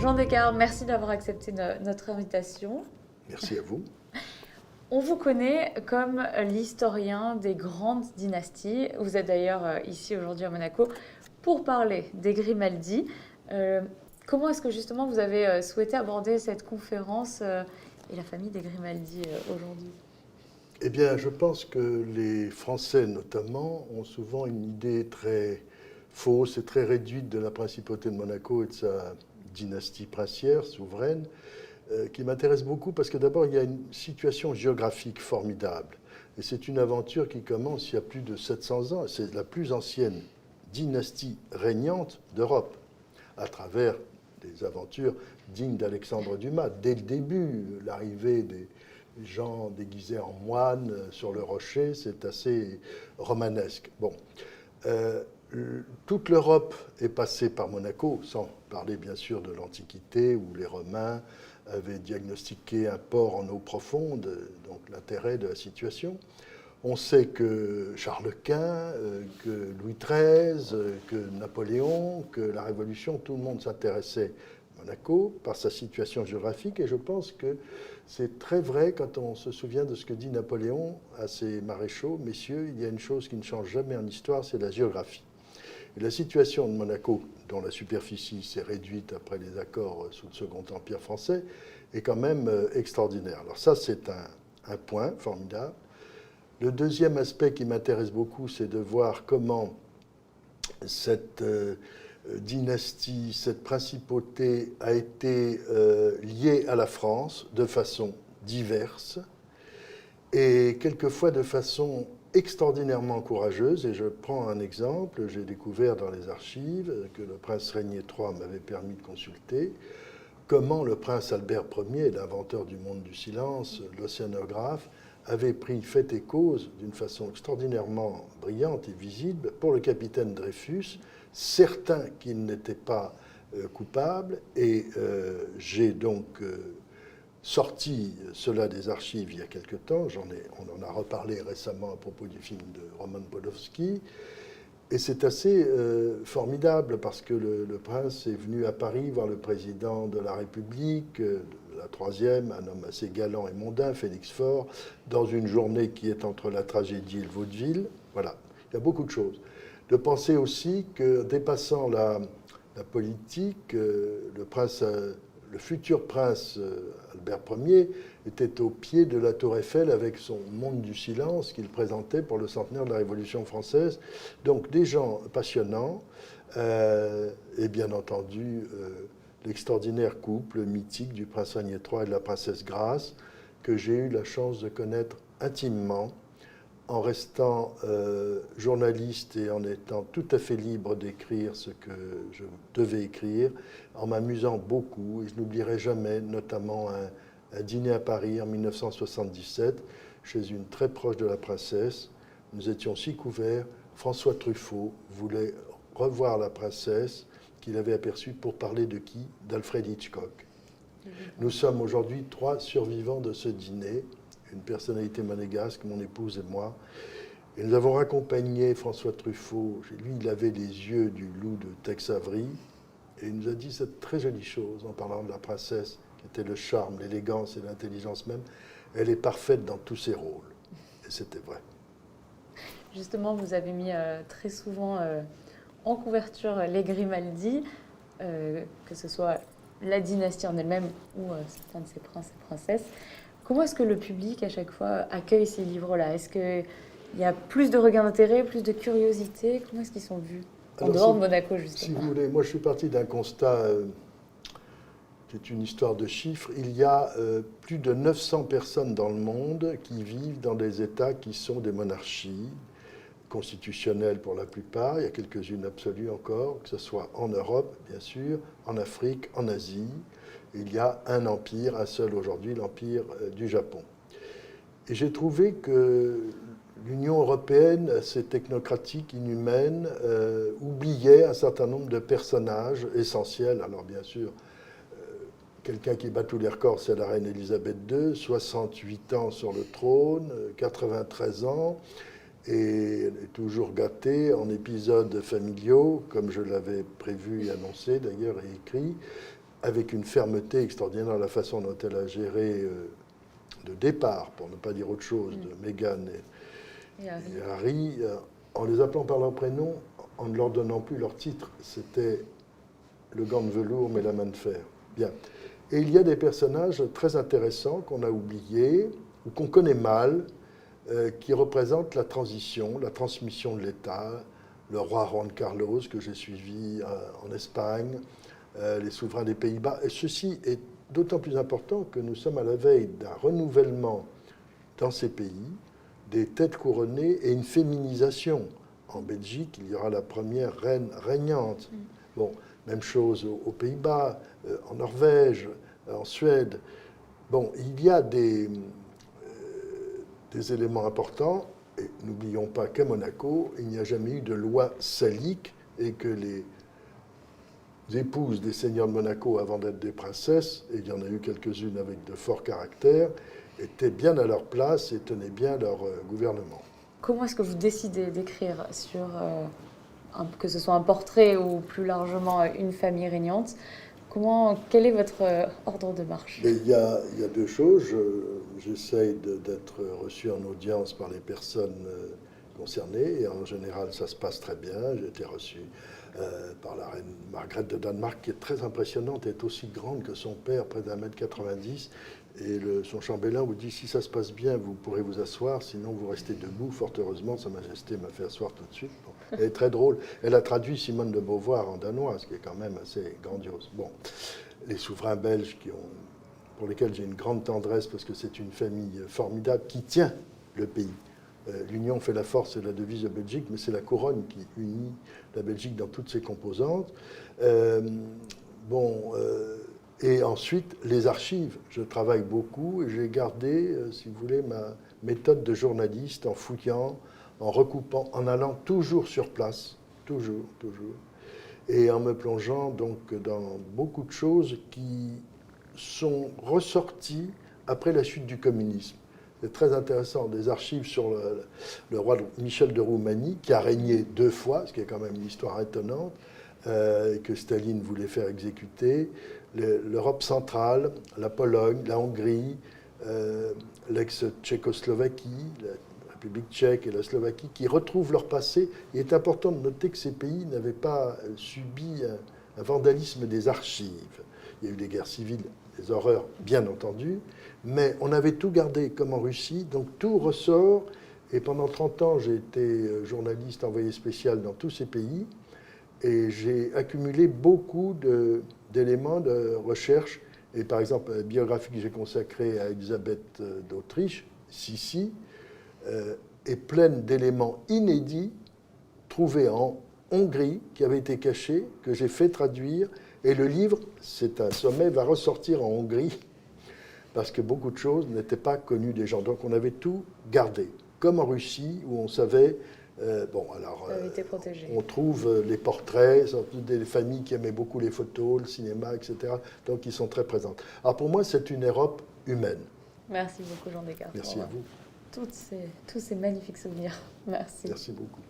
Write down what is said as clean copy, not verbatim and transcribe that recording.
Jean Descartes, merci d'avoir accepté notre invitation. Merci à vous. On vous connaît comme l'historien des grandes dynasties. Vous êtes d'ailleurs ici aujourd'hui à Monaco pour parler des Grimaldi. Comment est-ce que justement vous avez souhaité aborder cette conférence et la famille des Grimaldi aujourd'hui? Eh bien, je pense que les Français, notamment, ont souvent une idée très fausse et très réduite de la principauté de Monaco et de sa dynastie princière, souveraine, qui m'intéresse beaucoup parce que d'abord, il y a une situation géographique formidable. Et c'est une aventure qui commence il y a plus de 700 ans. C'est la plus ancienne dynastie régnante d'Europe, à travers des aventures dignes d'Alexandre Dumas. Dès le début, l'arrivée des gens déguisés en moines sur le rocher, c'est assez romanesque. Bon. Toute l'Europe est passée par Monaco, sans parler bien sûr de l'Antiquité, où les Romains avaient diagnostiqué un port en eau profonde, donc l'intérêt de la situation. On sait que Charles Quint, que Louis XIII, que Napoléon, que la Révolution, tout le monde s'intéressait à Monaco par sa situation géographique, et je pense que c'est très vrai quand on se souvient de ce que dit Napoléon à ses maréchaux. Messieurs, il y a une chose qui ne change jamais en histoire, c'est la géographie. Et la situation de Monaco, dont la superficie s'est réduite après les accords sous le Second Empire français, est quand même extraordinaire. Alors ça, c'est un point formidable. Le deuxième aspect qui m'intéresse beaucoup, c'est de voir comment cette dynastie, cette principauté a été liée à la France de façon diverse et quelquefois de façon extraordinairement courageuse. Et je prends un exemple, j'ai découvert dans les archives que le prince Régnier III m'avait permis de consulter, comment le prince Albert Ier, l'inventeur du monde du silence, l'océanographe, avait pris fait et cause d'une façon extraordinairement brillante et visible pour le capitaine Dreyfus, certain qu'il n'était pas coupable. Et j'ai donc sorti cela des archives il y a quelque temps. On en a reparlé récemment à propos du film de Roman Polanski. Et c'est assez formidable parce que le prince est venu à Paris voir le président de la République, la troisième, un homme assez galant et mondain, Félix Faure, dans une journée qui est entre la tragédie et le vaudeville. Voilà, il y a beaucoup de choses. De penser aussi que, dépassant la politique, le futur prince Albert Ier était au pied de la Tour Eiffel avec son monde du silence qu'il présentait pour le centenaire de la Révolution française. Donc des gens passionnants et bien entendu l'extraordinaire couple mythique du prince Régnier III et de la princesse Grace que j'ai eu la chance de connaître intimement en restant journaliste et en étant tout à fait libre d'écrire ce que je devais écrire, en m'amusant beaucoup. Et je n'oublierai jamais notamment un dîner à Paris en 1977, chez une très proche de la princesse. Nous étions si couverts. François Truffaut voulait revoir la princesse qu'il avait aperçue pour parler de qui? D'Alfred Hitchcock. Nous sommes aujourd'hui 3 survivants de ce dîner, une personnalité monégasque, mon épouse et moi. Et nous avons raccompagné François Truffaut. Lui, il avait les yeux du loup de Tex Avery. Et il nous a dit cette très jolie chose en parlant de la princesse, qui était le charme, l'élégance et l'intelligence même. Elle est parfaite dans tous ses rôles. Et c'était vrai. Justement, vous avez mis très souvent en couverture les Grimaldi, que ce soit la dynastie en elle-même ou certains de ses princes et princesses. Comment est-ce que le public, à chaque fois, accueille ces livres-là? Est-ce qu'il y a plus de regain d'intérêt, plus de curiosité? Comment est-ce qu'ils sont vus en dehors de Monaco, justement? Si vous voulez, moi je suis parti d'un constat qui est une histoire de chiffres. Il y a plus de 900 personnes dans le monde qui vivent dans des États qui sont des monarchies constitutionnelles pour la plupart. Il y a quelques-unes absolues encore, que ce soit en Europe, bien sûr, en Afrique, en Asie. Il y a un empire, un seul aujourd'hui, l'empire du Japon. Et j'ai trouvé que l'Union européenne, assez technocratique, inhumaine, oubliait un certain nombre de personnages essentiels. Alors bien sûr, quelqu'un qui bat tous les records, c'est la reine Elisabeth II, 68 ans sur le trône, 93 ans, et elle est toujours gâtée en épisodes familiaux, comme je l'avais prévu et annoncé d'ailleurs et écrit, avec une fermeté extraordinaire dans la façon dont elle a géré de départ, pour ne pas dire autre chose, de Meghan et Harry, en les appelant par leur prénom, en ne leur donnant plus leur titre. C'était le gant de velours, mais la main de fer. Bien. Et il y a des personnages très intéressants qu'on a oubliés, ou qu'on connaît mal, qui représentent la transition, la transmission de l'État, le roi Juan Carlos, que j'ai suivi en Espagne, les souverains des Pays-Bas. Et ceci est d'autant plus important que nous sommes à la veille d'un renouvellement dans ces pays, des têtes couronnées et une féminisation. En Belgique, il y aura la première reine régnante. Bon, même chose aux Pays-Bas, en Norvège, en Suède. Bon, il y a des éléments importants. Et n'oublions pas qu'à Monaco, il n'y a jamais eu de loi salique et que les épouses des seigneurs de Monaco, avant d'être des princesses, et il y en a eu quelques-unes avec de forts caractères, étaient bien à leur place et tenaient bien leur gouvernement. Comment est-ce que vous décidez d'écrire sur, que ce soit un portrait ou plus largement une famille régnante? Quel est votre ordre de marche? Il y a deux choses. J'essaye d'être reçu en audience par les personnes concernées, et en général, ça se passe très bien. J'ai été reçu par la reine Margrethe de Danemark, qui est très impressionnante, est aussi grande que son père, près d'1,90 m. Et son chambellan vous dit, si ça se passe bien, vous pourrez vous asseoir, sinon vous restez debout. Fort heureusement, Sa Majesté m'a fait asseoir tout de suite. Bon. Elle est très drôle. Elle a traduit Simone de Beauvoir en danois, ce qui est quand même assez grandiose. Bon, les souverains belges pour lesquels j'ai une grande tendresse, parce que c'est une famille formidable qui tient le pays. L'union fait la force, c'est la devise de Belgique, mais c'est la couronne qui unit la Belgique dans toutes ses composantes. Et ensuite, les archives. Je travaille beaucoup et j'ai gardé, si vous voulez, ma méthode de journaliste en fouillant, en recoupant, en allant toujours sur place, toujours, et en me plongeant donc dans beaucoup de choses qui sont ressorties après la chute du communisme. C'est très intéressant, des archives sur le roi Michel de Roumanie, qui a régné 2 fois, ce qui est quand même une histoire étonnante, que Staline voulait faire exécuter, l'Europe centrale, la Pologne, la Hongrie, l'ex-Tchécoslovaquie, la République tchèque et la Slovaquie, qui retrouvent leur passé. Il est important de noter que ces pays n'avaient pas subi un vandalisme des archives. Il y a eu des guerres civiles, des horreurs, bien entendu, mais on avait tout gardé comme en Russie, donc tout ressort. Et pendant 30 ans, j'ai été journaliste envoyé spécial dans tous ces pays, et j'ai accumulé beaucoup d'éléments de recherche. Et par exemple, la biographie que j'ai consacrée à Elisabeth d'Autriche, Sissi, est pleine d'éléments inédits trouvés en Hongrie, qui avaient été cachés, que j'ai fait traduire. Et le livre, c'est un sommet, va ressortir en Hongrie, parce que beaucoup de choses n'étaient pas connues des gens. Donc on avait tout gardé, comme en Russie, où on savait... on trouve les portraits, surtout des familles qui aimaient beaucoup les photos, le cinéma, etc. Donc ils sont très présentes. Alors pour moi, c'est une Europe humaine. Merci beaucoup, Jean Descartes. Merci à vous. Tous ces magnifiques souvenirs. Merci. Merci beaucoup.